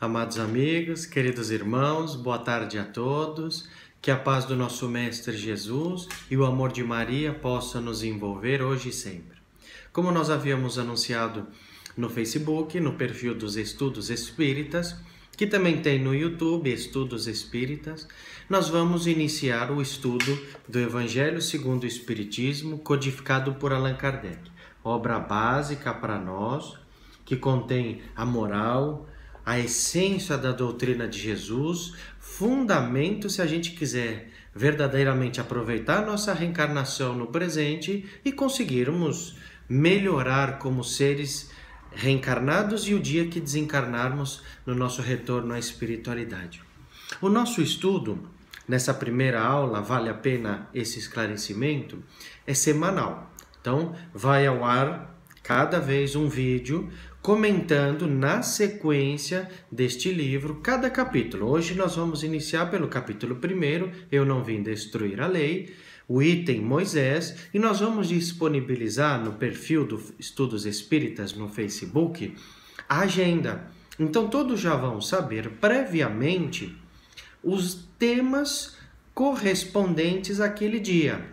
Amados amigos, queridos irmãos, boa tarde a todos. Que a paz do nosso Mestre Jesus e o amor de Maria possam nos envolver hoje e sempre. Como nós havíamos anunciado no Facebook, no perfil dos Estudos Espíritas, que também tem no YouTube, Estudos Espíritas, nós vamos iniciar o estudo do Evangelho segundo o Espiritismo, codificado por Allan Kardec. Obra básica para nós, que contém a moral, a essência da doutrina de Jesus, fundamento se a gente quiser verdadeiramente aproveitar nossa reencarnação no presente e conseguirmos melhorar como seres reencarnados e o dia que desencarnarmos no nosso retorno à espiritualidade. O nosso estudo, nessa primeira aula, vale a pena esse esclarecimento, é semanal. Então, vai ao ar cada vez um vídeo comentando na sequência deste livro cada capítulo. Hoje nós vamos iniciar pelo capítulo 1, Eu Não Vim Destruir a Lei, o item Moisés, e nós vamos disponibilizar no perfil do Estudos Espíritas no Facebook a agenda. Então todos já vão saber previamente os temas correspondentes àquele dia.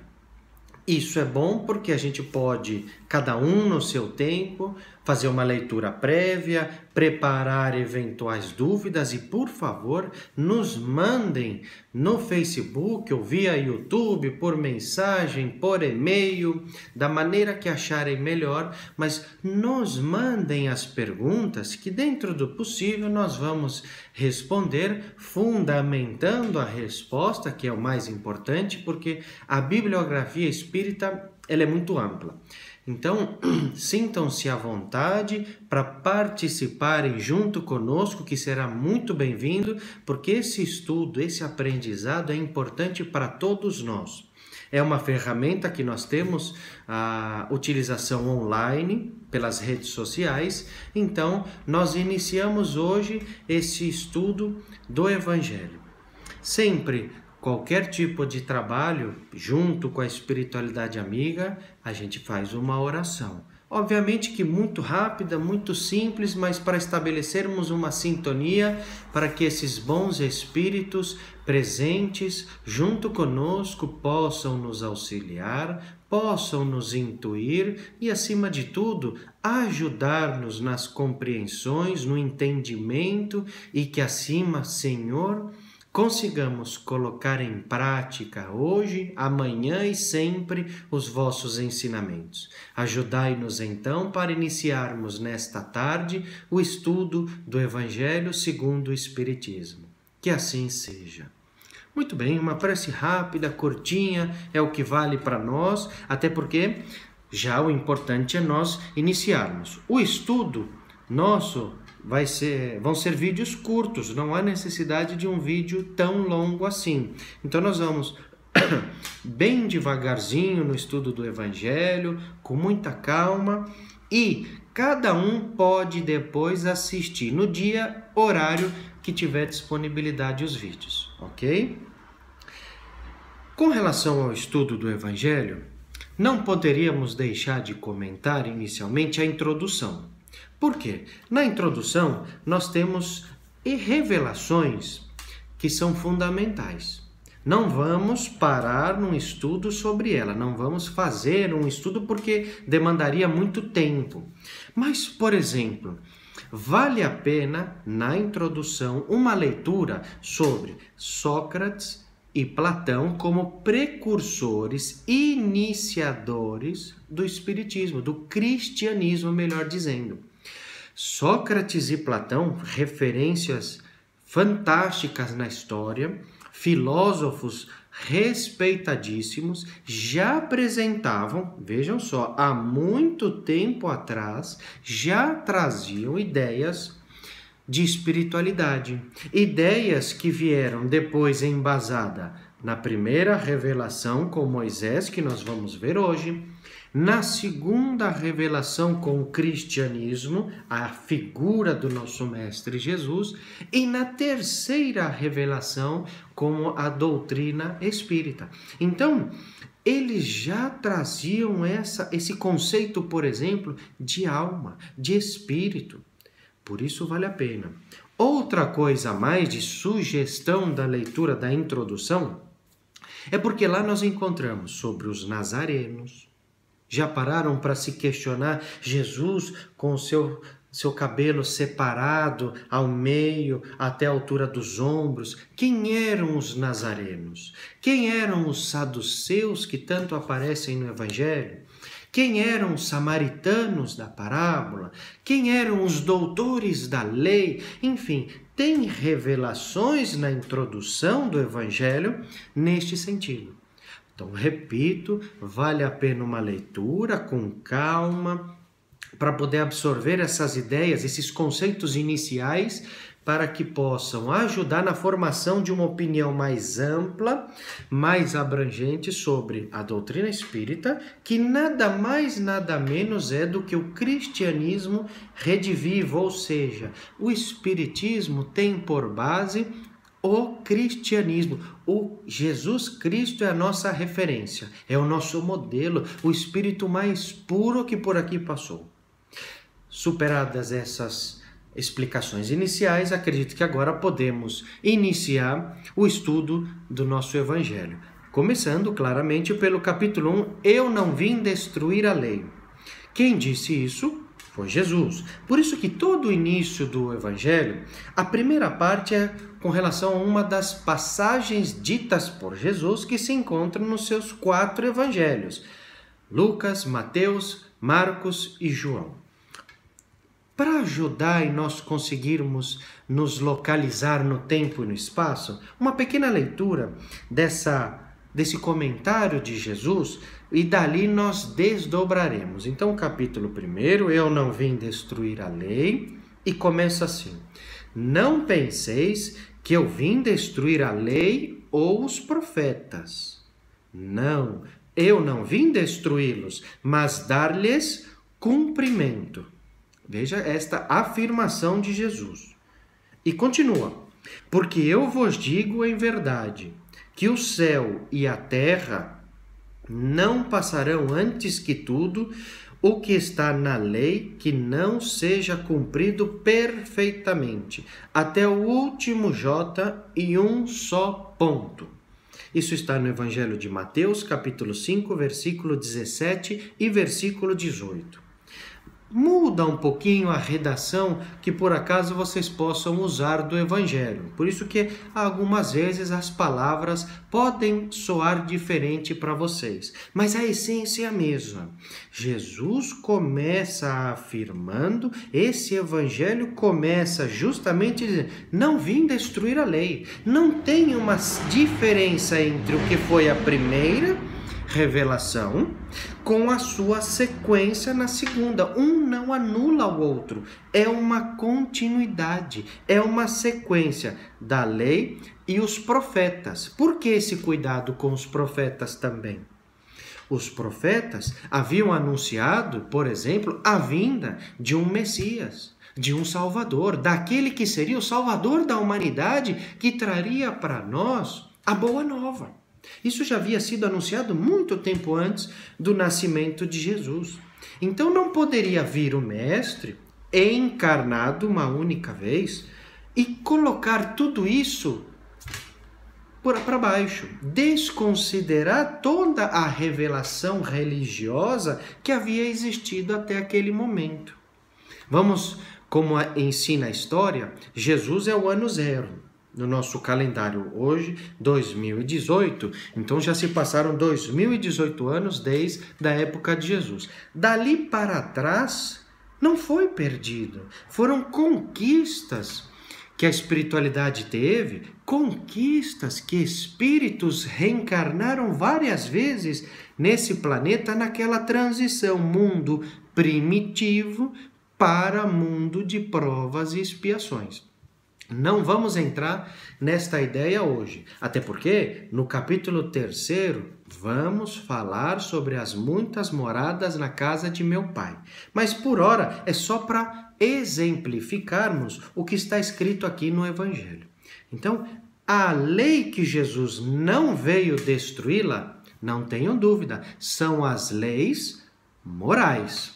Isso é bom porque a gente pode, cada um no seu tempo, fazer uma leitura prévia, preparar eventuais dúvidas e, por favor, nos mandem no Facebook ou via YouTube, por mensagem, por e-mail, da maneira que acharem melhor, mas nos mandem as perguntas que, dentro do possível, nós vamos responder, fundamentando a resposta, que é o mais importante, porque a bibliografia espírita ela é muito ampla. Então, sintam-se à vontade para participarem junto conosco, que será muito bem-vindo, porque esse estudo, esse aprendizado é importante para todos nós. É uma ferramenta que nós temos a utilização online pelas redes sociais. Então, nós iniciamos hoje esse estudo do Evangelho. Sempre qualquer tipo de trabalho, junto com a espiritualidade amiga, a gente faz uma oração. Obviamente que muito rápida, muito simples, mas para estabelecermos uma sintonia para que esses bons espíritos presentes junto conosco possam nos auxiliar, possam nos intuir e, acima de tudo, ajudar-nos nas compreensões, no entendimento e que, acima, Senhor, consigamos colocar em prática hoje, amanhã e sempre os vossos ensinamentos. Ajudai-nos então para iniciarmos nesta tarde o estudo do Evangelho segundo o Espiritismo. Que assim seja. Muito bem, uma prece rápida, curtinha, é o que vale para nós, até porque já o importante é nós iniciarmos. O estudo nosso vão ser vídeos curtos, não há necessidade de um vídeo tão longo assim. Então nós vamos bem devagarzinho no estudo do Evangelho, com muita calma, e cada um pode depois assistir no dia, horário que tiver disponibilidade os vídeos, ok? Com relação ao estudo do Evangelho, não poderíamos deixar de comentar inicialmente a introdução. Por quê? Na introdução, nós temos revelações que são fundamentais. Não vamos parar num estudo sobre ela, não vamos fazer um estudo porque demandaria muito tempo. Mas, por exemplo, vale a pena, na introdução, uma leitura sobre Sócrates e Platão como precursores, iniciadores do Espiritismo, do cristianismo, melhor dizendo. Sócrates e Platão, referências fantásticas na história, filósofos respeitadíssimos, já apresentavam, vejam só, há muito tempo atrás, já traziam ideias de espiritualidade. Ideias que vieram depois embasada na primeira revelação com Moisés, que nós vamos ver hoje, na segunda revelação com o cristianismo, a figura do nosso Mestre Jesus, e na terceira revelação com a doutrina espírita. Então, eles já traziam esse conceito, por exemplo, de alma, de espírito. Por isso vale a pena. Outra coisa a mais de sugestão da leitura da introdução é porque lá nós encontramos sobre os nazarenos. Já pararam para se questionar Jesus com o seu cabelo separado ao meio, até a altura dos ombros? Quem eram os nazarenos? Quem eram os saduceus que tanto aparecem no Evangelho? Quem eram os samaritanos da parábola? Quem eram os doutores da lei? Enfim, tem revelações na introdução do Evangelho neste sentido. Então, repito, vale a pena uma leitura com calma, para poder absorver essas ideias, esses conceitos iniciais, para que possam ajudar na formação de uma opinião mais ampla, mais abrangente sobre a doutrina espírita, que nada mais, nada menos é do que o cristianismo redivivo, ou seja, o espiritismo tem por base o cristianismo. O Jesus Cristo é a nossa referência, é o nosso modelo, o espírito mais puro que por aqui passou. Superadas essas explicações iniciais, acredito que agora podemos iniciar o estudo do nosso Evangelho. Começando claramente pelo capítulo 1, Eu não vim destruir a lei. Quem disse isso foi Jesus. Por isso que todo o início do Evangelho, a primeira parte é com relação a uma das passagens ditas por Jesus que se encontram nos seus 4 evangelhos: Lucas, Mateus, Marcos e João. Para ajudar e nós conseguirmos nos localizar no tempo e no espaço, uma pequena leitura desse comentário de Jesus, e dali nós desdobraremos. Então, capítulo 1, Eu não vim destruir a lei, e começa assim: Não penseis que eu vim destruir a lei ou os profetas. Não, eu não vim destruí-los, mas dar-lhes cumprimento. Veja esta afirmação de Jesus. E continua: Porque eu vos digo em verdade, que o céu e a terra não passarão antes que tudo o que está na lei que não seja cumprido perfeitamente, até o último J e um só ponto. Isso está no Evangelho de Mateus, capítulo 5, versículo 17 e versículo 18. Muda um pouquinho a redação que por acaso vocês possam usar do Evangelho. Por isso que algumas vezes as palavras podem soar diferente para vocês. Mas a essência é a mesma. Jesus começa afirmando, esse Evangelho começa justamente dizendo: não vim destruir a lei. Não tem uma diferença entre o que foi a primeira revelação com a sua sequência na segunda. Um não anula o outro, é uma continuidade, é uma sequência da lei e os profetas. Por que esse cuidado com os profetas também? Os profetas haviam anunciado, por exemplo, a vinda de um Messias, de um Salvador, daquele que seria o Salvador da humanidade, que traria para nós a boa nova. Isso já havia sido anunciado muito tempo antes do nascimento de Jesus. Então não poderia vir o Mestre encarnado uma única vez e colocar tudo isso para baixo, desconsiderar toda a revelação religiosa que havia existido até aquele momento. Vamos, como ensina a história, Jesus é o ano 0. No nosso calendário hoje, 2018, então já se passaram 2018 anos desde a época de Jesus. Dali para trás, não foi perdido. Foram conquistas que a espiritualidade teve, conquistas que espíritos reencarnaram várias vezes nesse planeta, naquela transição mundo primitivo para mundo de provas e expiações. Não vamos entrar nesta ideia hoje, até porque no capítulo 3 vamos falar sobre as muitas moradas na casa de meu pai. Mas por hora é só para exemplificarmos o que está escrito aqui no Evangelho. Então, a lei que Jesus não veio destruí-la, não tenham dúvida, são as leis morais.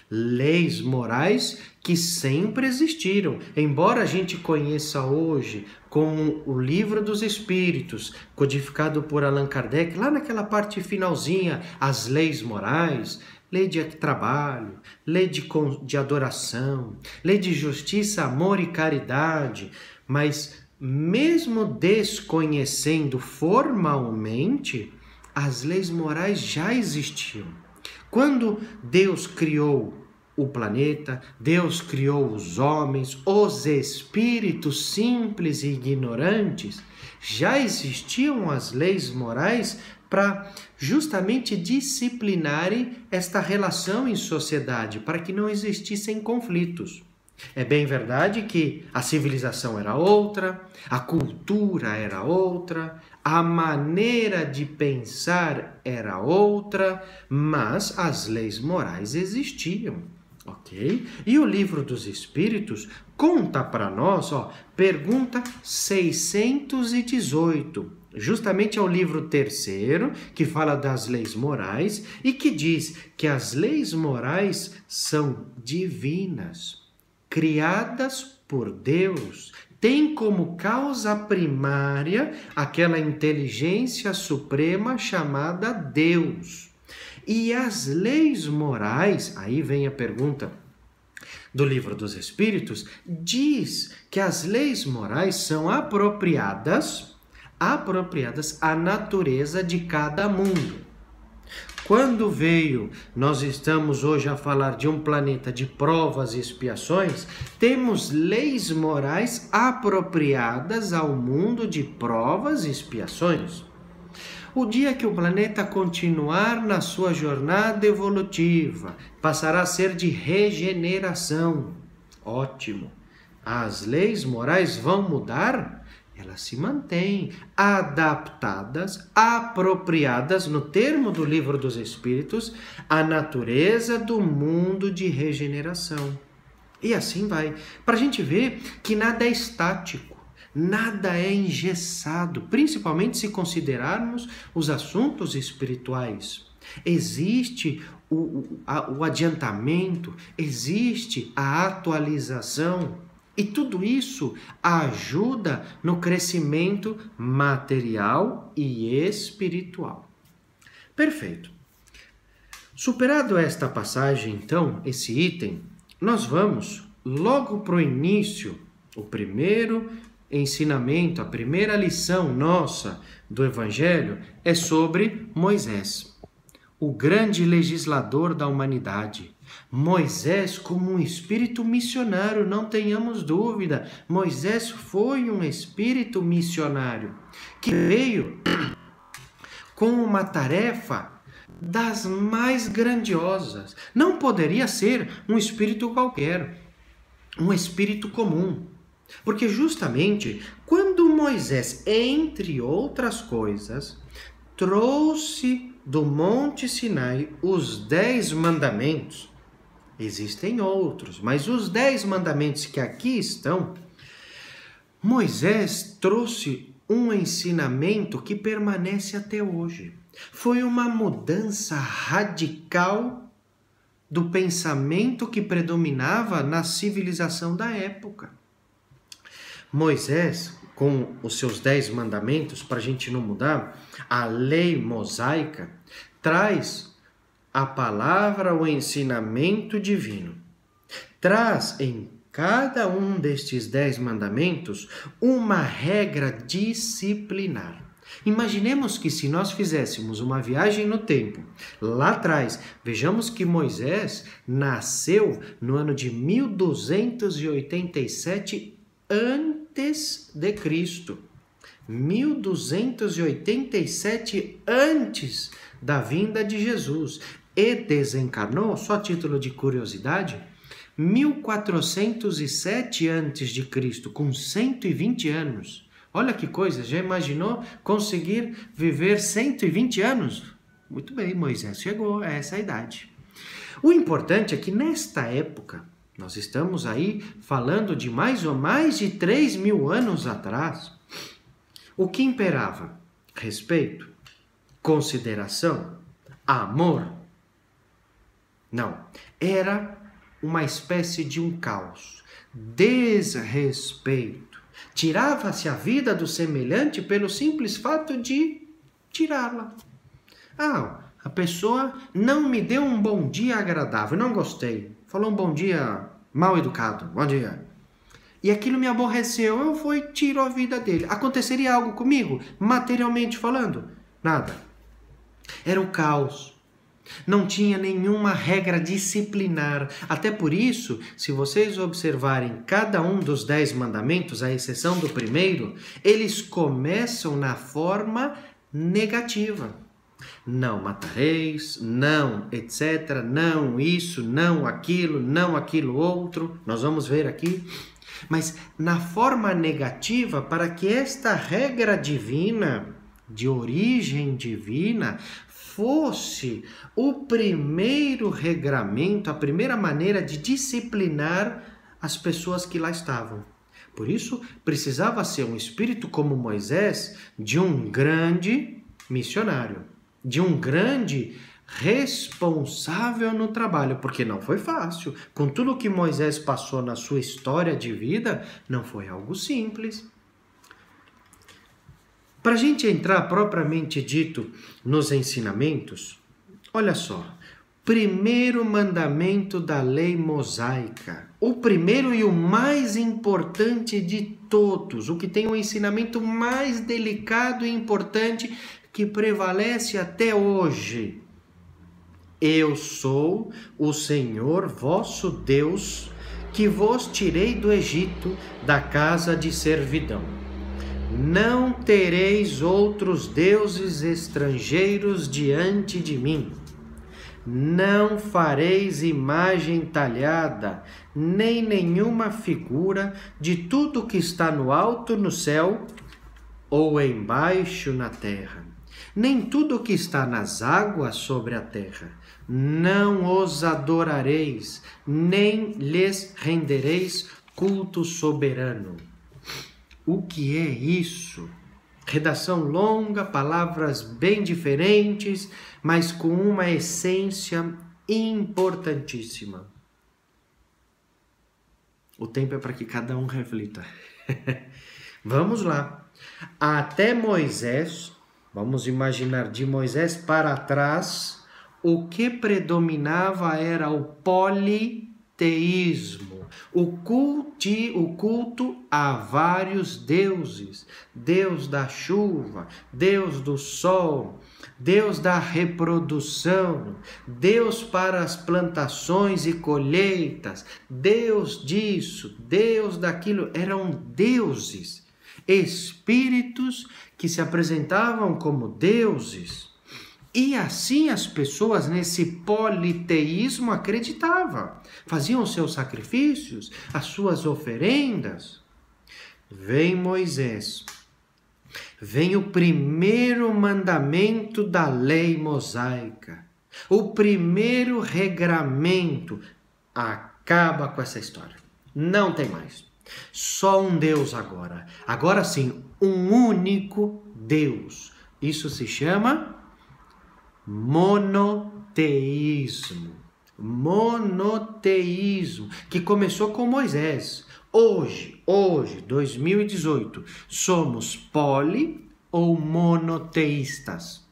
leis morais que sempre existiram. Embora a gente conheça hoje com o Livro dos Espíritos, codificado por Allan Kardec, lá naquela parte finalzinha, as leis morais, lei de trabalho, lei de adoração, lei de justiça, amor e caridade, mas mesmo desconhecendo formalmente, as leis morais já existiam. Quando Deus criou o planeta, Deus criou os homens, os espíritos simples e ignorantes, já existiam as leis morais para justamente disciplinarem esta relação em sociedade, para que não existissem conflitos. É bem verdade que a civilização era outra, a cultura era outra, a maneira de pensar era outra, mas as leis morais existiam, ok? E o Livro dos Espíritos conta para nós, pergunta 618, justamente é o livro terceiro, que fala das leis morais e que diz que as leis morais são divinas, criadas por Deus, tem como causa primária aquela inteligência suprema chamada Deus. E as leis morais, aí vem a pergunta do Livro dos Espíritos, diz que as leis morais são apropriadas à natureza de cada mundo. Quando veio, nós estamos hoje a falar de um planeta de provas e expiações, temos leis morais apropriadas ao mundo de provas e expiações. O dia que o planeta continuar na sua jornada evolutiva, passará a ser de regeneração. Ótimo. As leis morais vão mudar? Elas se mantêm adaptadas, apropriadas, no termo do Livro dos Espíritos, à natureza do mundo de regeneração. E assim vai. Para a gente ver que nada é estático, nada é engessado, principalmente se considerarmos os assuntos espirituais. Existe o adiantamento, existe a atualização. E tudo isso ajuda no crescimento material e espiritual. Perfeito. Superado esta passagem, então, esse item, nós vamos logo para o início, o primeiro ensinamento, a primeira lição nossa do Evangelho é sobre Moisés, o grande legislador da humanidade. Moisés como um espírito missionário, não tenhamos dúvida. Moisés foi um espírito missionário que veio com uma tarefa das mais grandiosas. Não poderia ser um espírito qualquer, um espírito comum. Porque justamente quando Moisés, entre outras coisas, trouxe do Monte Sinai os 10 mandamentos, existem outros, mas os 10 mandamentos que aqui estão, Moisés trouxe um ensinamento que permanece até hoje. Foi uma mudança radical do pensamento que predominava na civilização da época. Moisés, com os seus 10 mandamentos, para a gente não mudar, a lei mosaica traz a palavra, o ensinamento divino. Traz em cada um destes 10 mandamentos uma regra disciplinar. Imaginemos que se nós fizéssemos uma viagem no tempo, lá atrás, vejamos que Moisés nasceu no ano de 1287 antes de Cristo. 1287 antes da vinda de Jesus. E desencarnou, só a título de curiosidade, 1407 a.C., com 120 anos. Olha que coisa, já imaginou conseguir viver 120 anos? Muito bem, Moisés chegou a essa idade. O importante é que nesta época, nós estamos aí falando de mais de 3.000 anos atrás, o que imperava? Respeito? Consideração? Amor? Não, era uma espécie de um caos, desrespeito. Tirava-se a vida do semelhante pelo simples fato de tirá-la. A pessoa não me deu um bom dia agradável, não gostei. Falou um bom dia mal educado, bom dia. E aquilo me aborreceu, eu fui e tiro a vida dele. Aconteceria algo comigo, materialmente falando? Nada. Era o caos. Não tinha nenhuma regra disciplinar. Até por isso, se vocês observarem cada um dos 10 mandamentos, à exceção do primeiro, eles começam na forma negativa. Não matareis, não, etc., não isso, não aquilo outro. Nós vamos ver aqui. Mas na forma negativa, para que esta regra divina, de origem divina, fosse o primeiro regramento, a primeira maneira de disciplinar as pessoas que lá estavam. Por isso, precisava ser um espírito como Moisés, de um grande missionário, de um grande responsável no trabalho, porque não foi fácil. Com tudo que Moisés passou na sua história de vida, não foi algo simples. Para a gente entrar propriamente dito nos ensinamentos, olha só, primeiro mandamento da lei mosaica, o primeiro e o mais importante de todos, o que tem um ensinamento mais delicado e importante que prevalece até hoje. Eu sou o Senhor vosso Deus, que vos tirei do Egito, da casa de servidão. Não tereis outros deuses estrangeiros diante de mim. Não fareis imagem talhada, nem nenhuma figura de tudo que está no alto no céu ou embaixo na terra, nem tudo que está nas águas sobre a terra. Não os adorareis, nem lhes rendereis culto soberano. O que é isso? Redação longa, palavras bem diferentes, mas com uma essência importantíssima. O tempo é para que cada um reflita. Vamos lá. Até Moisés, vamos imaginar de Moisés para trás, o que predominava era o politeísmo, o culto a vários deuses. Deus da chuva, Deus do sol, Deus da reprodução, Deus para as plantações e colheitas, Deus disso, Deus daquilo. Eram deuses, espíritos que se apresentavam como deuses. E assim as pessoas nesse politeísmo acreditavam, faziam seus sacrifícios, as suas oferendas. Vem Moisés, vem o primeiro mandamento da lei mosaica, o primeiro regramento. Acaba com essa história, não tem mais. Só um Deus agora. Agora sim, um único Deus. Isso se chama monoteísmo. Monoteísmo, que começou com Moisés. Hoje, 2018, somos poli ou monoteístas.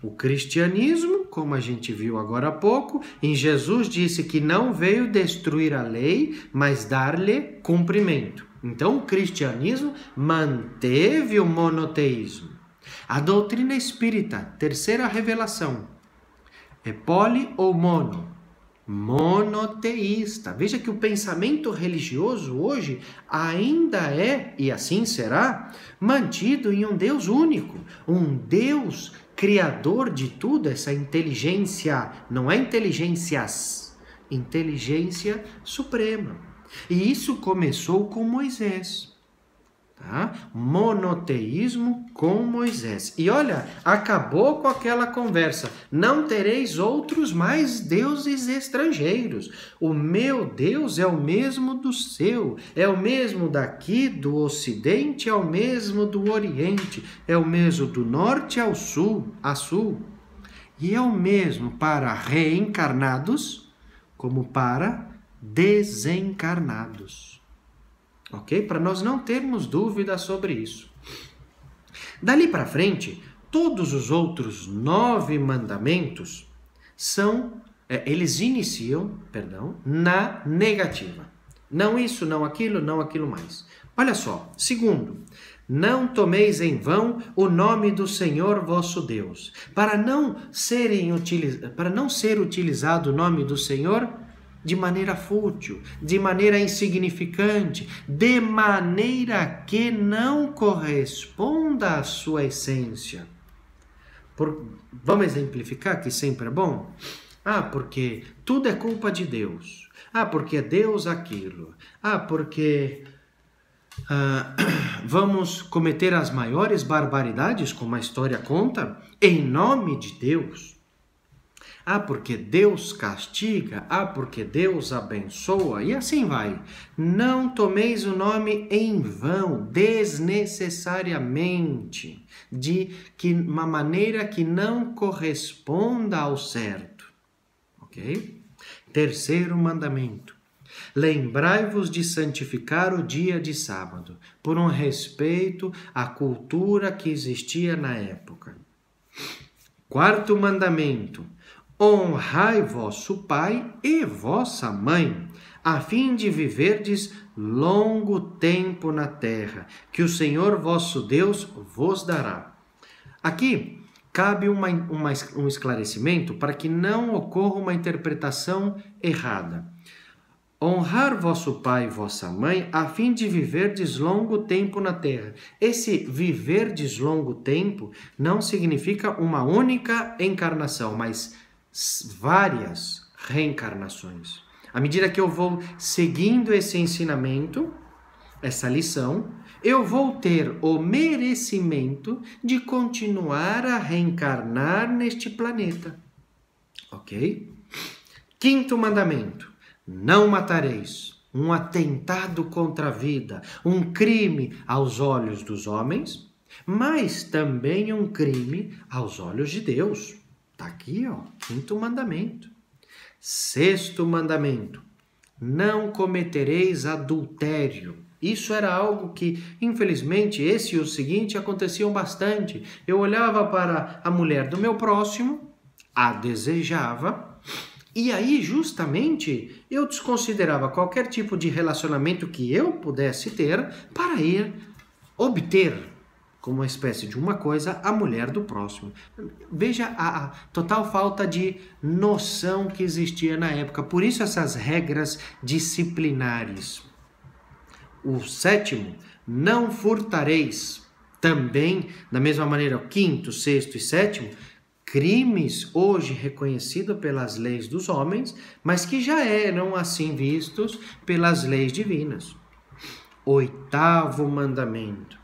O cristianismo, como a gente viu agora há pouco, em Jesus disse que não veio destruir a lei, mas dar-lhe cumprimento. Então o cristianismo manteve o monoteísmo. A doutrina espírita, terceira revelação, é poli ou mono? Monoteísta. Veja que o pensamento religioso hoje ainda é, e assim será, mantido em um Deus único, um Deus criador de tudo. Essa inteligência, não é inteligências, inteligência suprema. E isso começou com Moisés. Tá? Monoteísmo com Moisés. E olha, acabou com aquela conversa. Não tereis outros mais deuses estrangeiros. O meu Deus é o mesmo do seu. É o mesmo daqui do ocidente, é o mesmo do oriente. É o mesmo do norte ao sul, a sul. E é o mesmo para reencarnados como para desencarnados. Ok? Para nós não termos dúvida sobre isso. Dali para frente, todos os outros 9 mandamentos eles iniciam, na negativa. Não isso, não aquilo mais. Olha só, segundo, não tomeis em vão o nome do Senhor vosso Deus, para não ser utilizado o nome do Senhor de maneira fútil, de maneira insignificante, de maneira que não corresponda à sua essência. Vamos exemplificar que sempre é bom? Porque tudo é culpa de Deus. Porque é Deus aquilo. Porque vamos cometer as maiores barbaridades, como a história conta, em nome de Deus. Porque Deus castiga, porque Deus abençoa, e assim vai. Não tomeis o nome em vão, desnecessariamente, de uma maneira que não corresponda ao certo. Ok? Terceiro mandamento. Lembrai-vos de santificar o dia de sábado, por um respeito à cultura que existia na época. Quarto mandamento. Honrai vosso pai e vossa mãe, a fim de viverdes longo tempo na terra, que o Senhor vosso Deus vos dará. Aqui cabe um esclarecimento para que não ocorra uma interpretação errada. Honrar vosso pai e vossa mãe, a fim de viverdes longo tempo na terra. Esse viverdes longo tempo não significa uma única encarnação, mas várias reencarnações. À medida que eu vou seguindo esse ensinamento, essa lição, eu vou ter o merecimento de continuar a reencarnar neste planeta. Ok? Quinto mandamento. Não matareis. Um atentado contra a vida, um crime aos olhos dos homens, mas também um crime aos olhos de Deus. Está aqui, quinto mandamento. Sexto mandamento. Não cometereis adultério. Isso era algo que, infelizmente, esse e o seguinte aconteciam bastante. Eu olhava para a mulher do meu próximo, a desejava, e aí, justamente, eu desconsiderava qualquer tipo de relacionamento que eu pudesse ter para ir obter, como uma espécie de uma coisa, a mulher do próximo. Veja a total falta de noção que existia na época. Por isso essas regras disciplinares. O sétimo, não furtareis. Também, da mesma maneira, o quinto, sexto e sétimo, crimes hoje reconhecidos pelas leis dos homens, mas que já eram assim vistos pelas leis divinas. Oitavo mandamento.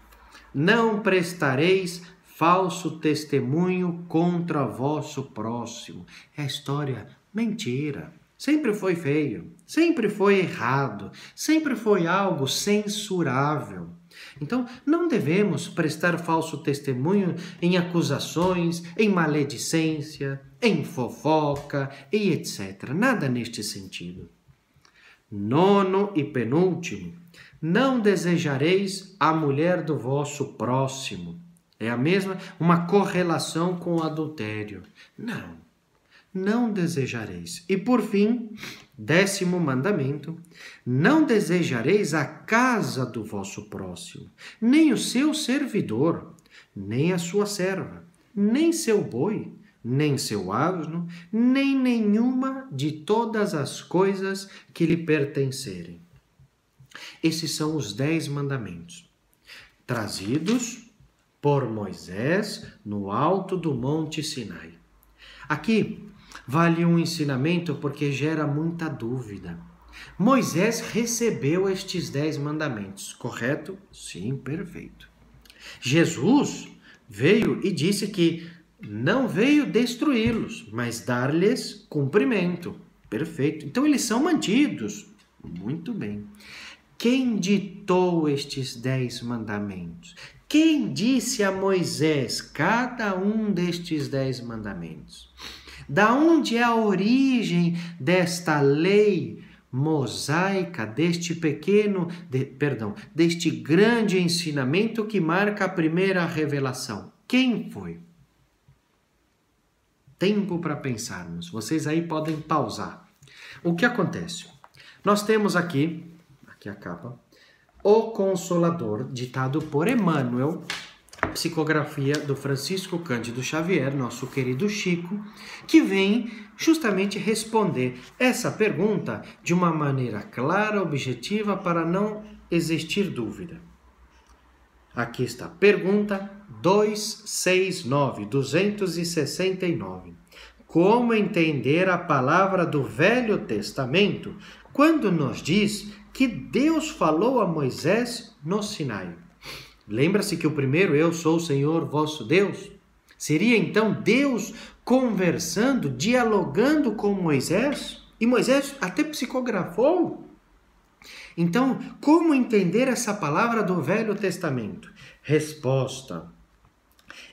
Não prestareis falso testemunho contra vosso próximo. É a história mentira. Sempre foi feio, sempre foi errado, sempre foi algo censurável. Então, não devemos prestar falso testemunho em acusações, em maledicência, em fofoca e etc. Nada neste sentido. Nono e penúltimo. Não desejareis a mulher do vosso próximo. É a mesma, uma correlação com o adultério. Não desejareis. E por fim, 10º mandamento, não desejareis a casa do vosso próximo, nem o seu servidor, nem a sua serva, nem seu boi, nem seu asno, nem nenhuma de todas as coisas que lhe pertencerem. Esses são os 10 mandamentos, trazidos por Moisés no alto do Monte Sinai. Aqui vale um ensinamento porque gera muita dúvida. Moisés recebeu estes 10 mandamentos, correto? Sim, perfeito. Jesus veio e disse que não veio destruí-los, mas dar-lhes cumprimento. Perfeito. Então eles são mantidos. Muito bem. Quem ditou estes 10 mandamentos? Quem disse a Moisés cada um destes 10 mandamentos? Da onde é a origem desta lei mosaica, deste deste grande ensinamento que marca a primeira revelação? Quem foi? Tempo para pensarmos. Vocês aí podem pausar. O que acontece? Nós temos aqui a capa, o Consolador, ditado por Emmanuel, psicografia do Francisco Cândido Xavier, nosso querido Chico, que vem justamente responder essa pergunta de uma maneira clara, objetiva, para não existir dúvida. Aqui está, pergunta 269. Como entender a palavra do Velho Testamento quando nos diz que Deus falou a Moisés no Sinai? Lembra-se que o primeiro, eu sou o Senhor vosso Deus? Seria então Deus conversando, dialogando com Moisés? E Moisés até psicografou? Então, como entender essa palavra do Velho Testamento? Resposta: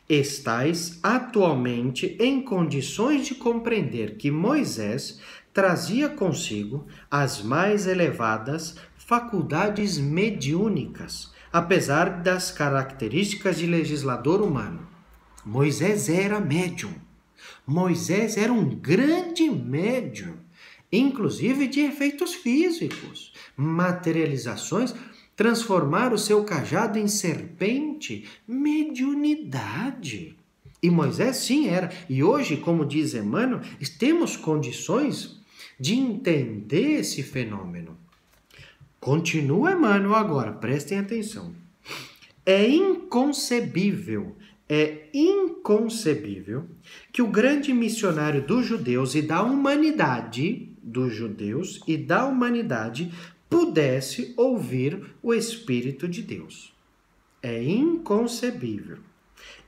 estais atualmente em condições de compreender que Moisés trazia consigo as mais elevadas faculdades mediúnicas, apesar das características de legislador humano. Moisés era médium. Moisés era um grande médium, inclusive de efeitos físicos, materializações, transformar o seu cajado em serpente, mediunidade. E Moisés sim era. E hoje, como diz Emmanuel, temos condições de entender esse fenômeno. Continua Emmanuel agora, prestem atenção. É inconcebível que o grande missionário dos judeus e da humanidade, pudesse ouvir o Espírito de Deus. É inconcebível.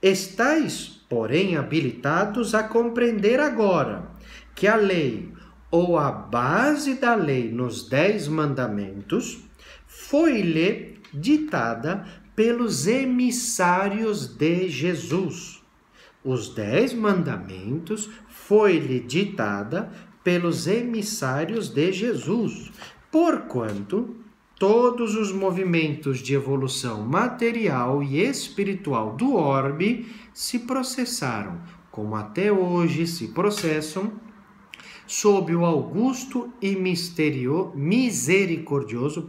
Estais, porém, habilitados a compreender agora que a lei, ou a base da lei nos 10 mandamentos, foi-lhe ditada pelos emissários de Jesus. Os 10 mandamentos foi-lhe ditada pelos emissários de Jesus, porquanto todos os movimentos de evolução material e espiritual do orbe se processaram, como até hoje se processam, sob o augusto e misericordioso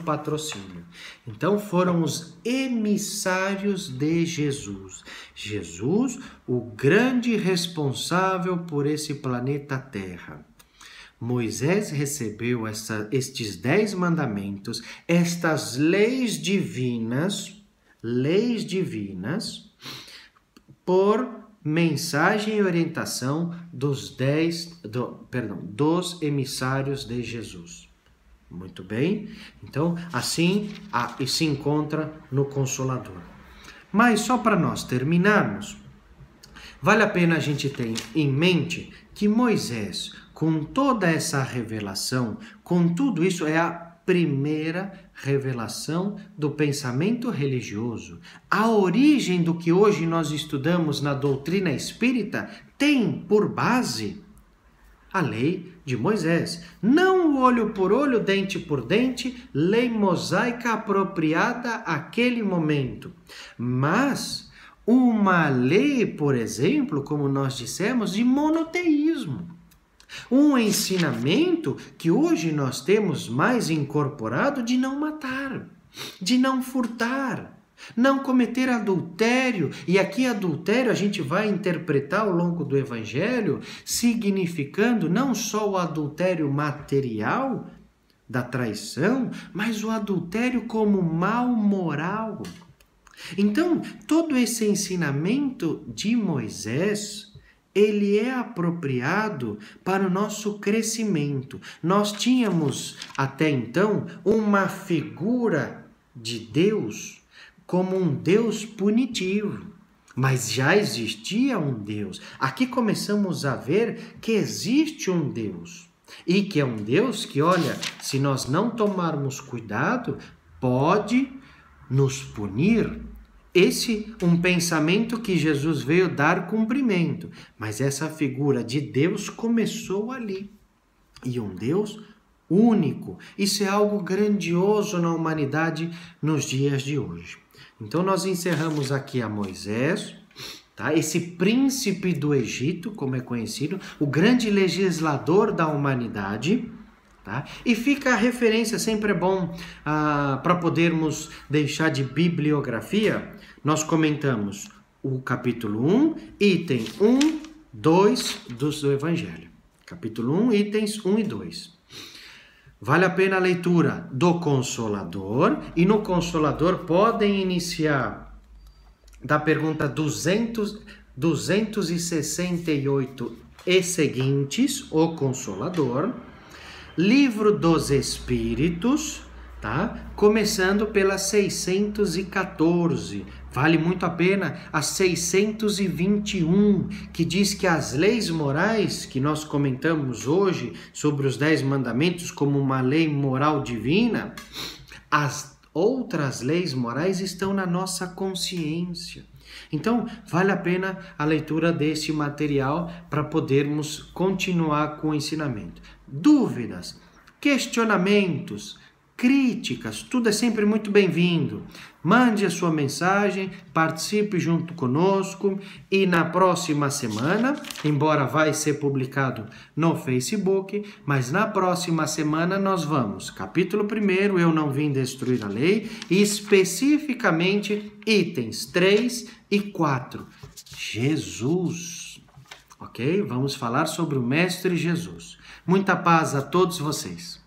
patrocínio. Então foram os emissários de Jesus. Jesus, o grande responsável por esse planeta Terra. Moisés recebeu estes 10 mandamentos, estas leis divinas, por mensagem e orientação dos emissários de Jesus. Muito bem? Então, assim se encontra no Consolador. Mas só para nós terminarmos, vale a pena a gente ter em mente que Moisés, com toda essa revelação, com tudo isso, é a primeira revelação do pensamento religioso. A origem do que hoje nós estudamos na doutrina espírita tem por base a lei de Moisés. Não olho por olho, dente por dente, lei mosaica apropriada àquele momento. Mas uma lei, por exemplo, como nós dissemos, de monoteísmo. Um ensinamento que hoje nós temos mais incorporado de não matar, de não furtar, não cometer adultério. E aqui adultério a gente vai interpretar ao longo do Evangelho, significando não só o adultério material da traição, mas o adultério como mal moral. Então, todo esse ensinamento de Moisés, ele é apropriado para o nosso crescimento. Nós tínhamos até então uma figura de Deus como um Deus punitivo, mas já existia um Deus. Aqui começamos a ver que existe um Deus e que é um Deus que, olha, se nós não tomarmos cuidado, pode nos punir esse um pensamento que Jesus veio dar cumprimento, mas essa figura de Deus começou ali. E um Deus único. Isso é algo grandioso na humanidade nos dias de hoje. Então nós encerramos aqui a Moisés, tá? Esse príncipe do Egito, como é conhecido, o grande legislador da humanidade. Tá? E fica a referência, sempre é bom para podermos deixar de bibliografia. Nós comentamos o capítulo 1, item 1, 2 do Evangelho. Capítulo 1, itens 1 e 2. Vale a pena a leitura do Consolador, e no Consolador podem iniciar da pergunta 268 e seguintes, o Consolador. Livro dos Espíritos, tá? Começando pela 614. Vale muito a pena a 621, que diz que as leis morais que nós comentamos hoje sobre os 10 mandamentos como uma lei moral divina, as outras leis morais estão na nossa consciência. Então, vale a pena a leitura deste material para podermos continuar com o ensinamento. Dúvidas, questionamentos, críticas, tudo é sempre muito bem-vindo. Mande a sua mensagem, participe junto conosco e na próxima semana, embora vai ser publicado no Facebook, mas na próxima semana nós vamos, capítulo 1, Eu Não Vim Destruir a Lei, e especificamente itens 3 e 4, Jesus, ok? Vamos falar sobre o Mestre Jesus. Muita paz a todos vocês.